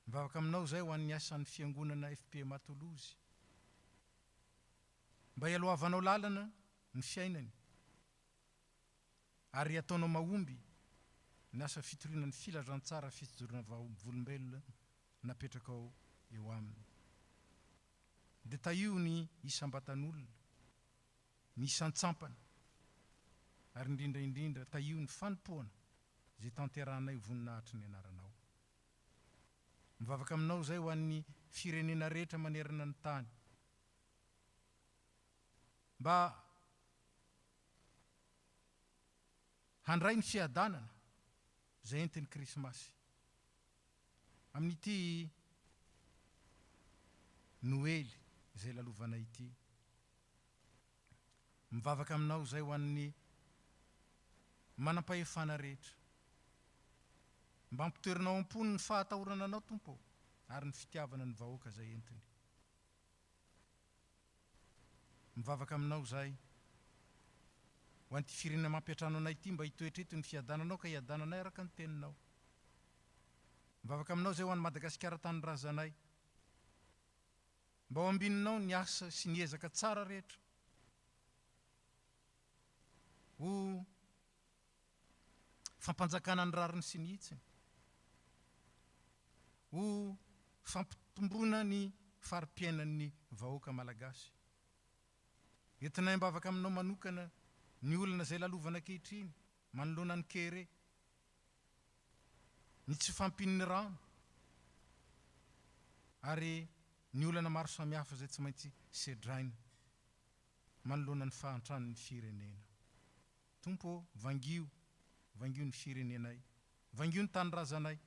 B: Mivavaka aminao zay ho an'ny asan'ny fiangonana FP Matolozy, mba hialohavanao lalana ny fiainany ary ataonao mahomby ny asa fitorianany filazantsara fitijorana volombelona napetraka ao eo aminy. Dia taio ny isam-batan'olona, ny isan-tsampana, ary indrindra taio ny fanompoana zay tanterahanay voninahitry ny anaranao. Mivavaka aminao zay ho an'ny firenena rehetra manerana ny tany, mba handray ny fiadanana zay entin'ny Krismasy amin'ity Noely zay lalovana ity. Mivavaka aminao zay ho an'ny manam-pahefana rehetra, mba ampitoerinao am-pony ny fahatahorana anao Tompo ary ny fitiavana ny vahoaka zay entiny. Mivavaka aminao zay ho an'ity firenena mampiatrano anay ity, mba hitoetreto ny fiadananao ka hiadananay araka ny teninao. Mivavaka aminao zay ho an'ny Madagasikara tany razanay, mba ho ambininao ny asa sy ny ezaka tsara rehetra, ho fampanjakana ny rariny sy ny hitsiny, ho fampitomboana ny fari-piainan'ny vahoaka malagasy. Entinay mbavaka aminao manokana ny olona zay lalovana ankehitriny manoloana ny kere, ny tsy fampin'ny rano, ary ny olana maro samihafa zay tsy maintsy sedraina manoloana ny fahantrano ny firenena. Tompo, vangio ny firenenay, vangio ny tany razanay,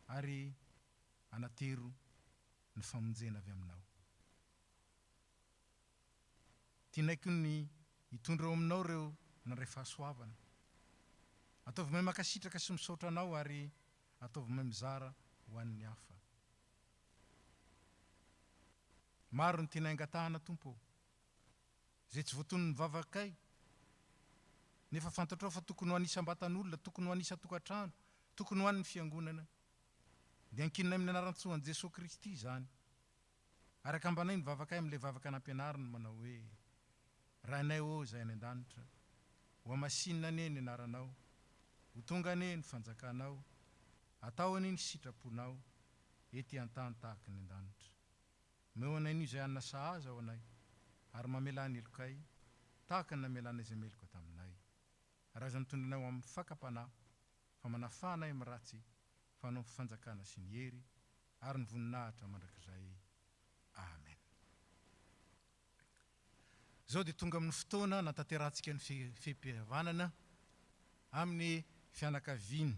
B: ary anatero ny famonjena avy aminao. Tianay ny hitondra aminao reo nandray fahasoavana. Ataovy mahay makasitraka sy misaotra anao ary ataovy mahay mizara ho an'ny hafa. Maro ny tianay angatahana Tompo, zay tsy voaton'ny mivavakay, nefa fantatrao fa tokony ho anisam-batan'olona, tokony ho anisa-tokantrano, tokony ho an'ny fiangonana. Dia ankinonay amin'ny anaran-tsoan'i Jesosy Kristy zany. Araka ambanay ny vavakay amin'ilay vavaka nampianariny manao hoe: Rainay ô zay any an-danitra, ho amasinina ane ny anaranao, ho tonga ane ny fanjakanao, atao ane ny sitraponao, ety an-tany tahaka ny an-danitra. Meo anay n'io zay anna sahaza ao anay, ary mamelany elokay, tahaka ny namelana izay meloko taminay. Raha zany tondranay ho amin'ny fakapanahy, fa manafanay amin'ny ratsy, fanao ny fanjakana sy ny hery, ary ny voninahitra mandrakizay. Amen. Zao dia tonga amin'ny fotoana natanterantsika ny fiam-pihavanana amin'ny fianakaviana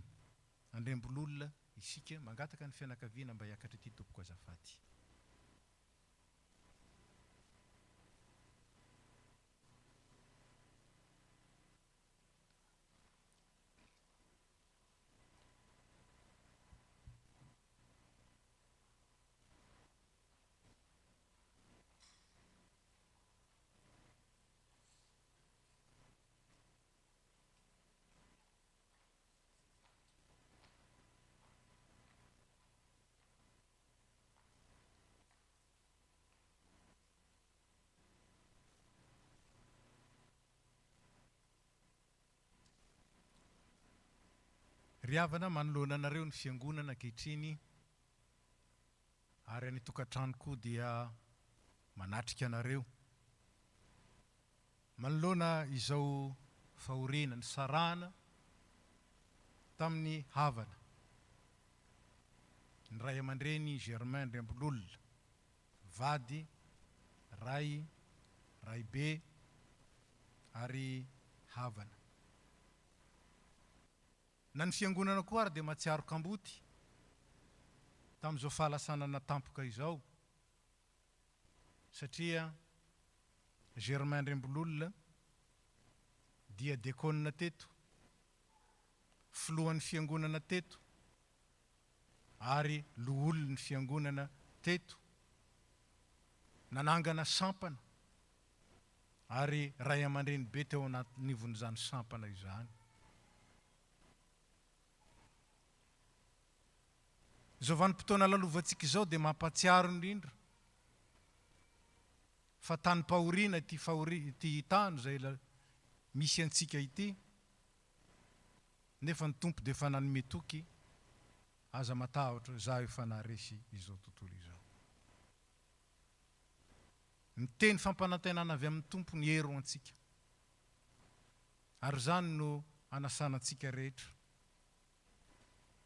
B: Andrembololona, isika mangataka ny fianakaviana mba hiakatra ity tompoko azafady. Ry havana manoloana anareo ny fiangonana ankehitriny, ary ny tokantrano koa dia manatrika anareo. Manoloana izao fahoriana ny sarahana tamin'ny havana ny ray aman-dreny Germain Andrembololona, vady, raibe ary havana. Na ny fiangonana koa ary dia mahatsiaro kamboty tamin'izao fahalasana natampoka izao, satria Germain Rembololona dia diakonina teto, filohan'ny fiangonana teto, ary loholon'ny fiangonana teto, nanangana sampana, ary ray aman-dreny be teo anatin'ivon'izany sampana izany. Izao vanim-potoana lalovantsika izao dia mampatsiaro indrindra fa tany pahoriana ity tany izay misy antsika ity, nefa ny tompo dia efa nanome toky aza matahotra za efa naharesy izao tontolo izao. Ny teny fampanantenana avy amin'ny tompo ny hero antsika, ary zany no anasana antsika rehetra,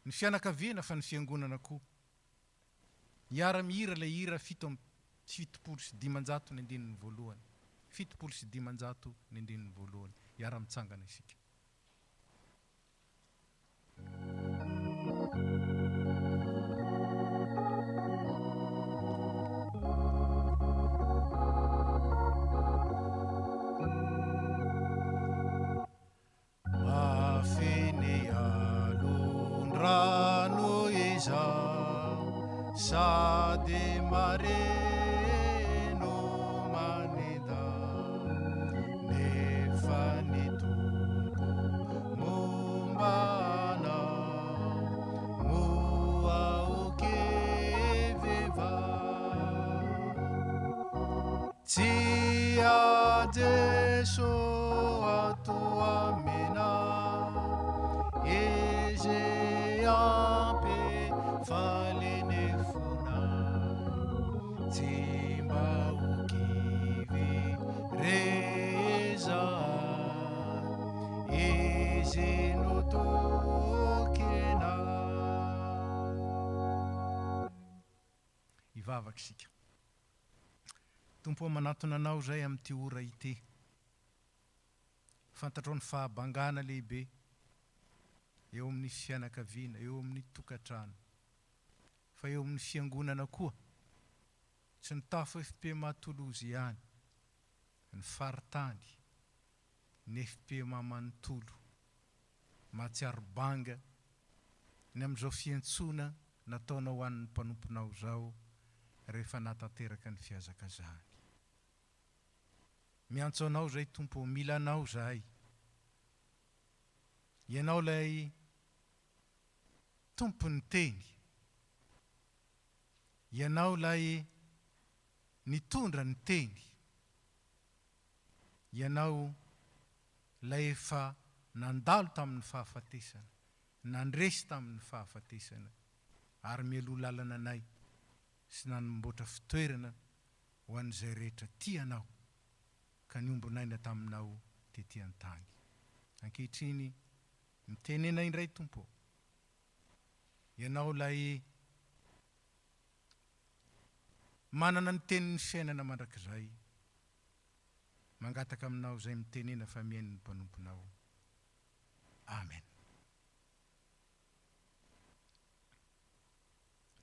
B: ny fianakaviana fa ny fiangonana koa. Miara-mihira ilay hira 750 ny andinin'ny voalohany, 750 ny andinin'ny voalohany, miara-mitsangana isika.
E: Sade mareno manida nefa ny tompo mombana moa oke veva tsy adeso atoamena eze ampe falene reza ezenotokena. Ivavaka isika. Tompo manatona anao zay amin'ity ora ity. Fantatrao ny fahabangana lehibe eo amin'ny fianakaviana, eo amin'ny tokantrano, fa eo amin'ny fiangonana koa. Tsy ny tafo FPMA Toulouse ihany, ny faritany, ny FPMA Manontolo, Matsiarobanga, ny amin'izao fiantsona nataonao ho an'ny mpanomponao zao rehefa natanteraka ny fiazakazany. Miantso anao zay tompo, mila anao zay. Ianao lay tompony teny. Ianao lay nitondra ny teny. Ianao lay efa nandalo tamin'ny fahafatesana, nandresy tamin'ny fahafatesana, ary mialoha lalana anay sy nanomboatra fitoerana ho an'izay rehetra tianao ka niombonaina taminao tetỳ an-tany. Ankehitriny mitenena indray tompo. Ianao lay manana ny tenin'ny fiainana mandrakizay, mangataka aminao zay mitenena fa miain'ny mpanomponao. Amen.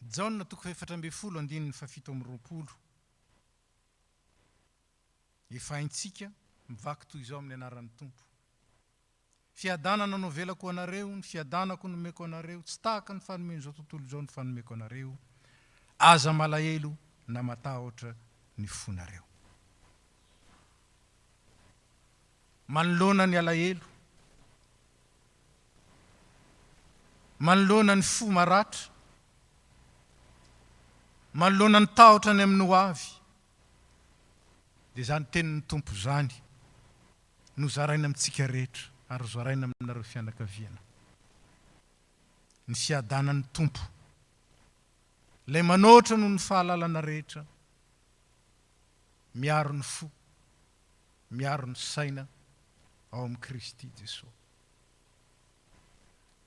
E: Jauna 7:7. Efa haintsika mivaky toy izao amin'ny anaran'ny tompo. Fiadanana novelako anareo, ny fiadanako nomeko anareo, tsy tahaka ny fanomeny zao tontolo izao ny fanomeko anareo, aza malahelo na matahotra ny fonareo. Manoloana ny alahelo, manoloana ny fo maratra, manoloana ny tahotra ny amin'ny ho avy, dia zany tenin'ny tompo zany no zaraina amintsika rehetra ary zaraina aminareo fianakaviana. Ny fiadanan'ny tompo, lay manoatra noho ny fahalalana rehetra, miaro ny fo, miaro ny saina ao amin'ny Kristy Jesosy.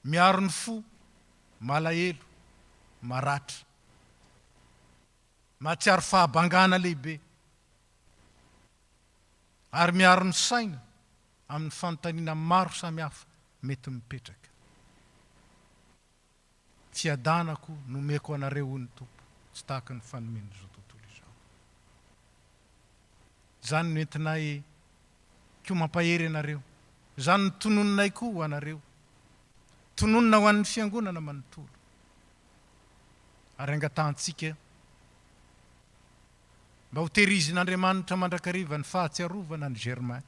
E: Miaro ny fo, malahelo, maratra, mahatsiaro fahabangana lehibe, ary miaro ny saina amin'ny fanontaniana maro samihafa mety mipetraka. Fiadanako nomeko anareo ny tompo, tsy tahaka ny fanomeny zao tontolo izao. zany no entinay ko mampahery anareo, zany no tononinay koa ho anareo, tononina ho an'ny fiangonana manontolo. Ary angatantsika mba ho tehirizin'Andriamanitra mandrakariva ny fahatsiarovana ny Germain.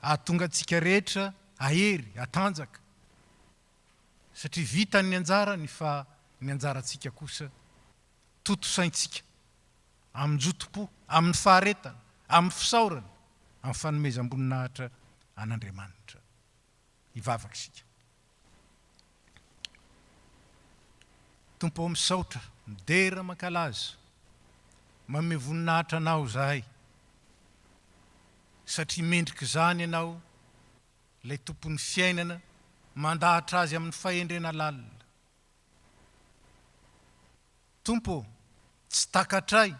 E: Ahatonga antsika rehetra ahery, atanjaka, satria vita ny anjarany fa ny anjarantsika kosa toto saintsika amin'ny jotom-po, amin'ny faharetana, amin'ny fisaorana, amin'ny fanomezam-boninahitra an'Andriamanitra. Hivavaka isika. Tompo ao misaotra, midera mankalaza, manome voninahitra anao zahay, satria mendrika zany ianao, ilay tompon'ny fiainana, mandahatra azy amin'ny fahendrena lalina. Tompo, tsy takatray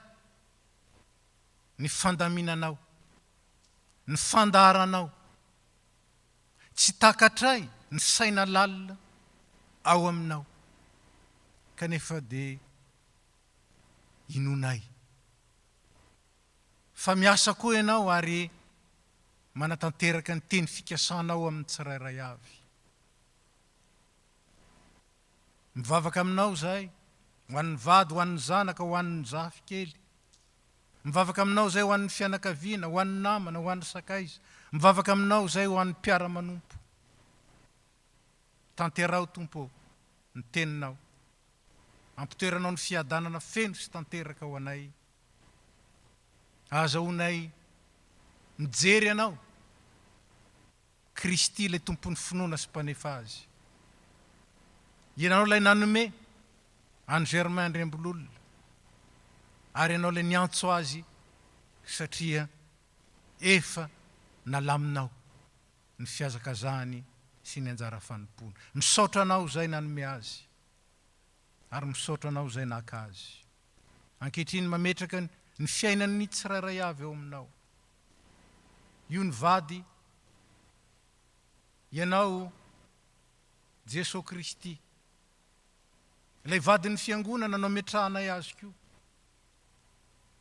E: ny fandaminanao, ny fandaharanao, tsy takatray ny saina lalina ao aminao, kanefa dia inonay. Fa miasa koa ianao ary manatanteraka ny teny fikasanao amin'ny tsirairay avy. Mivavaka aminao zahay, ho an'ny vady, ho an'ny zanaka, ho an'ny zafy kely. Mivavaka aminao zay ho an'ny fianakaviana, ho an'ny namana, ho an'ny sakaiza. Mivavaka aminao zay ho an'ny mpiara-manompo. Tanterao tompo ny teninao. Ampitoeranao ny fiadanana feno sy tanteraka ho anay. Azahoanay mijery anao, Kristy ilay tompon'ny finoana sy mpanefa azy. Ianao ilay nanome any Germain Andrembololona, ary ianao ilay niantso azy satria efa nalaminao ny fiazakazahany sy ny anjara fanompony. Misaotra anao zay nanome azy, ary misaotra anao zay naka azy. Ankehitriny mametraka ny fiainan'ny tsirairay avy eo aminao. Io ny vady, ianao Jesosy Kristy, ilay vadin'ny fiangonana anao metrahanay azy koa.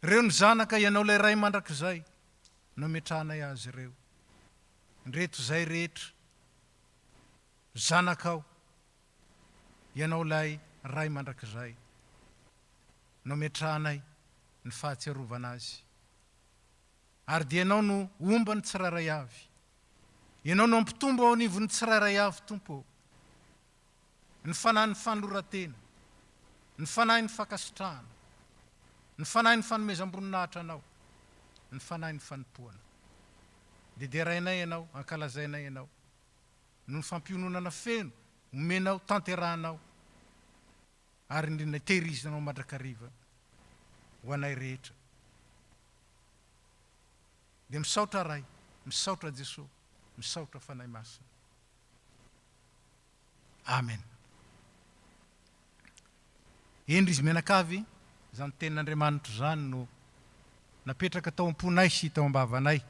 E: Reo ny zanaka, ianao ilay ray mandrakizay, anao metrahanay azy ireo. Ndreto zay rehetra, zanakao, ianao ilay ray mandrakizay, anao metrahanay ny fahatsiarovana azy. Ary dia ianao no omba ny tsirairay avy. Ianao no ampitombo ao anivon'ny tsirairay avy, tompo. Ny fanahy ny fanoloratena, ny fanahy ny fakasitrahana, ny fanahy ny fanomezam-boninahitra anao, ny fanahy ny fanompoana. Dederainay ianao, ankalazainay ianao, no ny fampiononana feno, omenao, tanterahanao, ary indrindra tehirizanao mandrakariva ho anay rehetra. Dia misaotra ray, misaotra Jesosy, misaotra fanahy masina. Amen. Endry izy menakavy, zany tenin'Andriamanitra zany no napetraka tao am-ponay sy tao am-bavanay.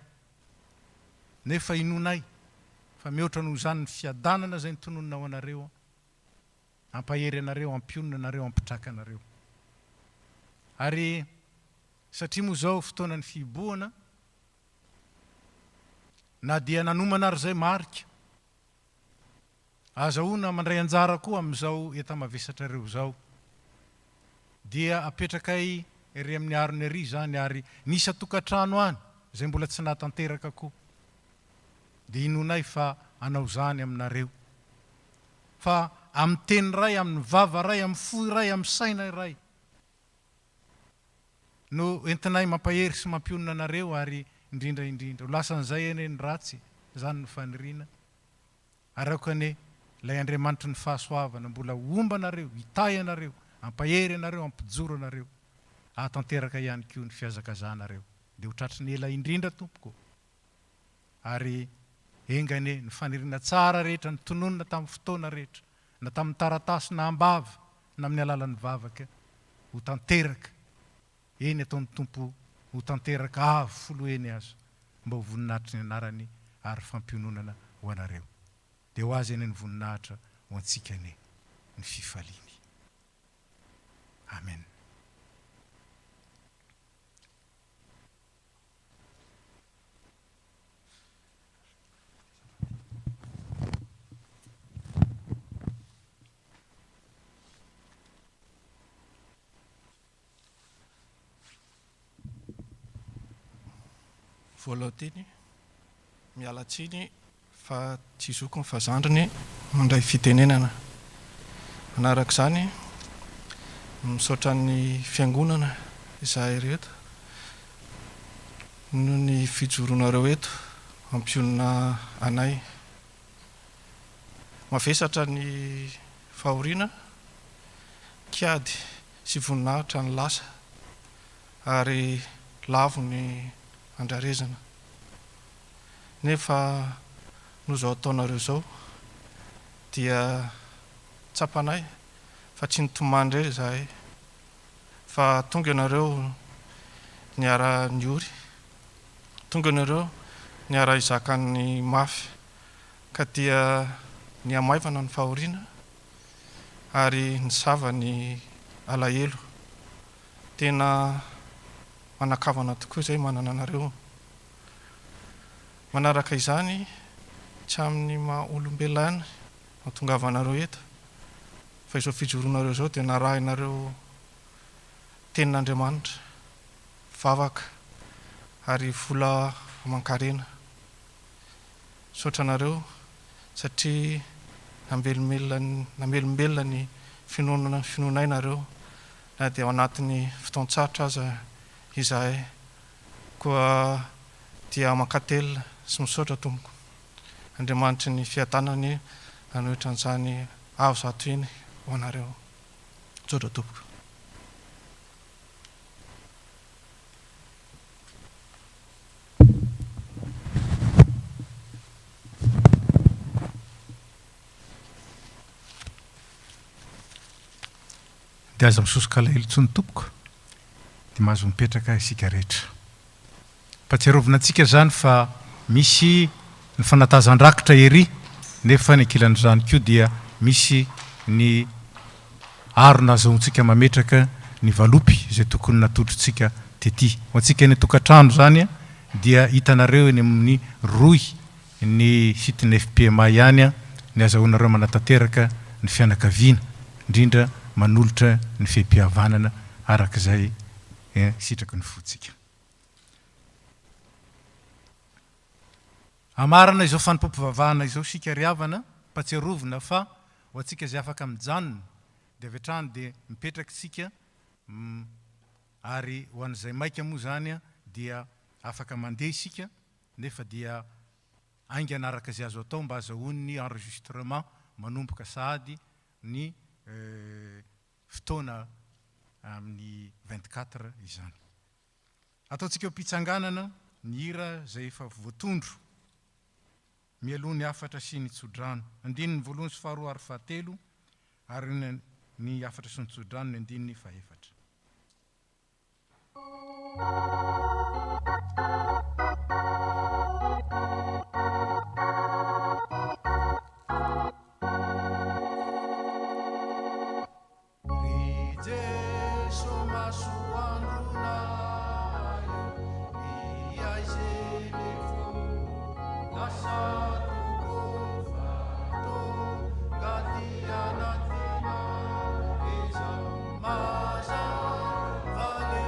E: Nefa inonay, fa mihoatra noho zany ny fiadanana zay nitononina ao anareo, ampahery anareo, ampionona anareo, ampitraka anareo. Ary satria moa zao fotoana ny fiboana, na dia nanomana ary zay marika, azahoana mandray anjara koa amin'izao eta-mavesatra reo zao, dia apetrakay ery amin'ny arony ery zany, ary nisy atokantrano any zay mbola tsy nahatanteraka koa. Dia inonay fa anao zany aminareo. Fa amin'ny teny ray, amin'ny vava ray, amin'ny fo ray, amin'ny saina ray, no entinay mampahery sy mampionona anareo, ary indrindra indrindra. Ho lasan'izay ene ny ratsy, zany no faniriana. Araokane ilay Andriamanitra ny fahasoavana mbola omba anareo, hitay anareo, ampahery anareo, ampijoro anareo, ahatanteraka ihany koa ny fiazakazanareo. Dia ho tratry ny ela indrindra tompoko. Ary engane ny faniriana tsara rehetra, ny tononina tamin'ny fotoana rehetra, na tamin'ny taratasy na ambava, na amin'ny alalan'ny vavaka, ho tanteraka. Eny ataon'ny tompo ho tanteraka avy folo eny azo, mba ho voninahitry ny anarany ary fampiononana ho anareo. Dia ho azy eny ny voninahitra ho antsika ny fifaliany. Amen.
F: voalohany mialatsiny fa tsy zoko ny fazandriny mandray fitenenana. Manaraka izany misaotra ny fiangonana izahay rehetra noho ny fijoroanareo eto ampionana anay. Mavesatra ny fahoriana, kiady sy voninahitra ny lasa ary lavo ny andrarezana. Nefa no zao ataonareo zao dia tsapanay fa tsy nitomandry izahay fa tonga ianareo niara niory, tonga ianareo niara izakany mafy ka dia ny amaivana ny fahoriana ary ny sava ny alahelo. Tena manakavana tokoa izay manana anareo. Manaraka izany tsy amin'ny maha olombelona mahatongavanareo eto fa izao fijoroanareo zao dia narahinareo tenin'Andriamanitra vavaka ary vola aman-karena. Saotranareo satria namelombelona ny finoanainareo na dia ao anatin'ny fotoan-tsarotra aza izahay koa dia mankatelina sy misaotra tompoko. Andriamanitra ny fiatanany nanohitra an'izany avo zato iny ho anareo. Misaotra tompoko.
B: dia aza misosoka alahelo tsony tompoko dia mahazo mipetraka isika rehetra. Patsiarovina antsika zany fa misy ny fanatazan-drakitra ery nefa ny ankilan'izany koa dia misy ny arona azahoantsika mametraka ny valopy izay tokony natotrontsika tety. Ho antsika ny tokantrano zany dia hitanareo eny amin'ny roy ny sitiny FPMA ihany ny azahoanareo manatanteraka ny fianakaviana indrindra manolotra ny fiam-pihavanana arak'izay sitraky ny fotsika. Amarana izao fanimpom-pivavahana izao sika riavana, patsiarovina fa ho antsika izay afaka mijanona dia avy hatrany dia mipetraka isika ary ho an'izay maika moa zany dia afaka mandeha isika nefa dia aingana araka izay azo atao mba azahoany ny enregistrement manomboka sahady ny fotoana amin'ny 24 izany. Ataontsika mpitsanganana ny hira izay efa voatondro mialoha ny afatra sy ny tsodrano. Andininy voalohany sy faharoa ary fahatelo ary ny afatra sy ny tsodrano ny andininy fahaefatra.
G: Vale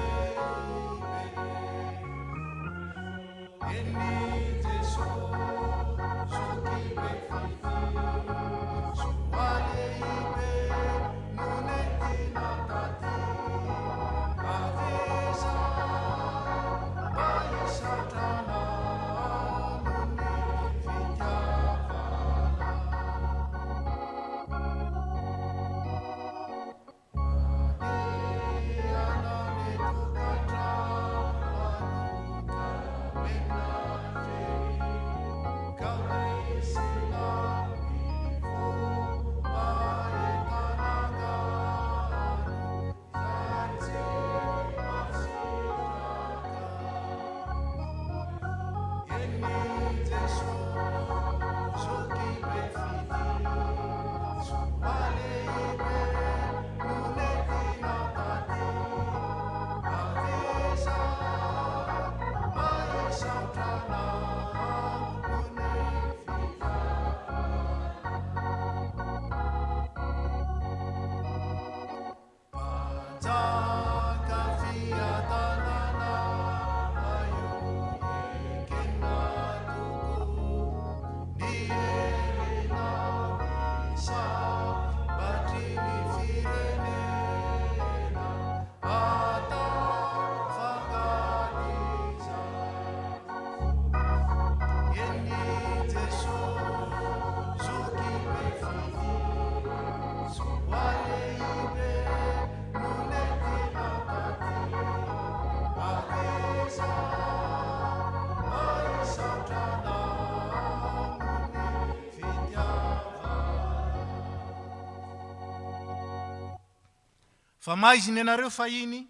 B: fa maiziny ianareo fa iny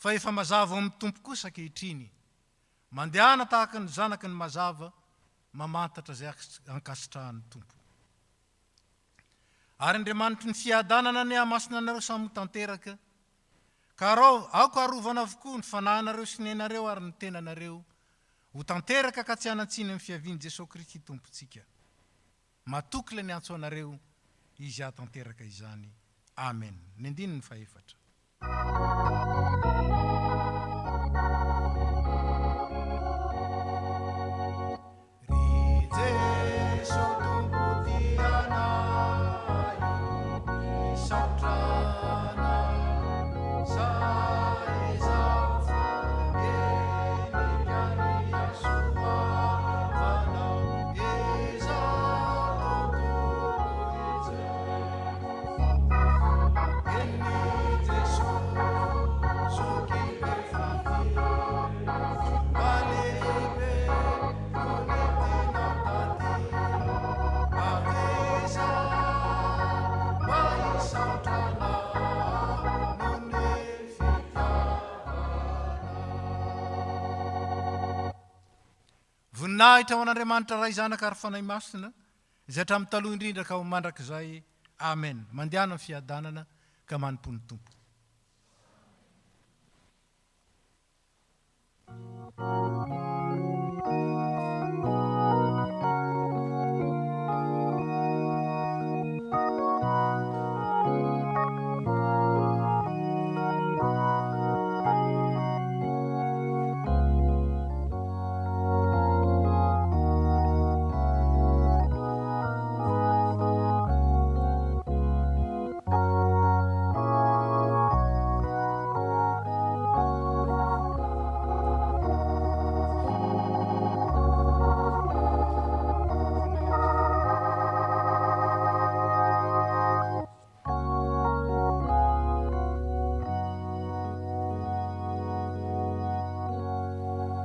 B: fa efa mazava amin'ny tompo kosa ankehitriny mandehana tahaka ny zanaky ny mazava mamantatra zay ankasitrahan'ny tompo ary Andriamanitry ny fiadanana ny hamasina anareo samy tanteraka ka aoko arovana avokoa ny fanahinareo sy ny ainareo ary ny tenanareo ho tanteraka ka tsy hanantsiny amin'ny fiaviany Jesosy Kristy tompontsika matoky le ny antso anareo izy atanteraka izany amen ny andiny ny faefatra voninahitra ho an'Andriamanitra ray zanaka ary fanahy masina izay hatramin'ny taloha indrindra ka ho mandrakizay amen mandehana amin'ny fiadanana ka manimpony tompo